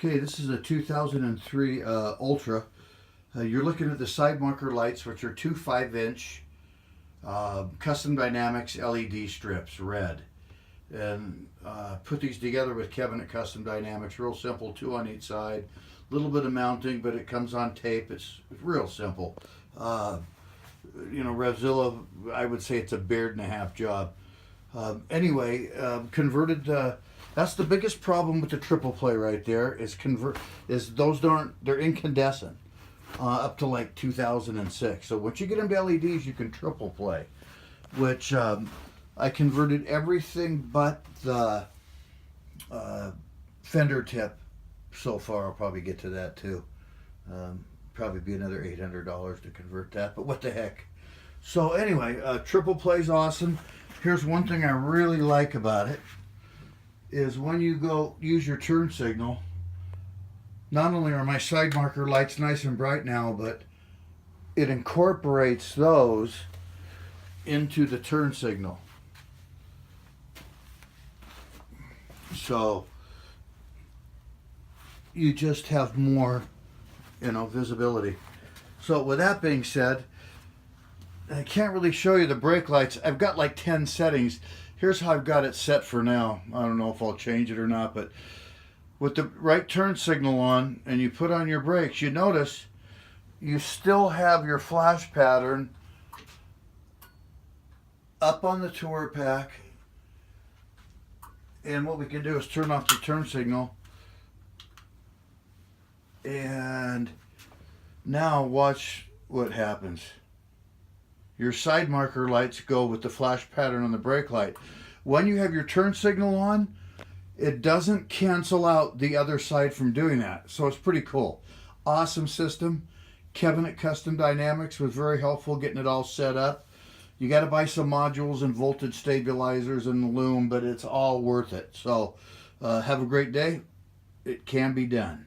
Okay, this is a 2003 Ultra. You're looking at the side marker lights, which are two 5-inch Custom Dynamics LED strips, red. And put these together with Kevin at Custom Dynamics. Real simple, two on each side. A little bit of mounting, but it comes on tape. It's real simple. Revzilla, I would say it's a beard and a half job. Converted. That's the biggest problem with the triple play right there. Is they're incandescent up to like 2006. So once you get into LEDs, you can triple play, which I converted everything but the fender tip. So far, I'll probably get to that too. Probably be another $800 to convert that, but what the heck. So anyway, triple play's awesome. Here's one thing I really like about it, is when you go use your turn signal, not only are my side marker lights nice and bright now, but it incorporates those into the turn signal. So you just have more, visibility. So with that being said, I can't really show you the brake lights. I've got like 10 settings. Here's how I've got it set for now. I don't know if I'll change it or not, but with the right turn signal on and you put on your brakes, you notice you still have your flash pattern up on the tour pack. And what we can do is turn off the turn signal. And now watch what happens. Your side marker lights go with the flash pattern on the brake light. When you have your turn signal on, it doesn't cancel out the other side from doing that. So it's pretty cool. Awesome system. Kevin at Custom Dynamics was very helpful getting it all set up. You got to buy some modules and voltage stabilizers and the loom, but it's all worth it. So have a great day. It can be done.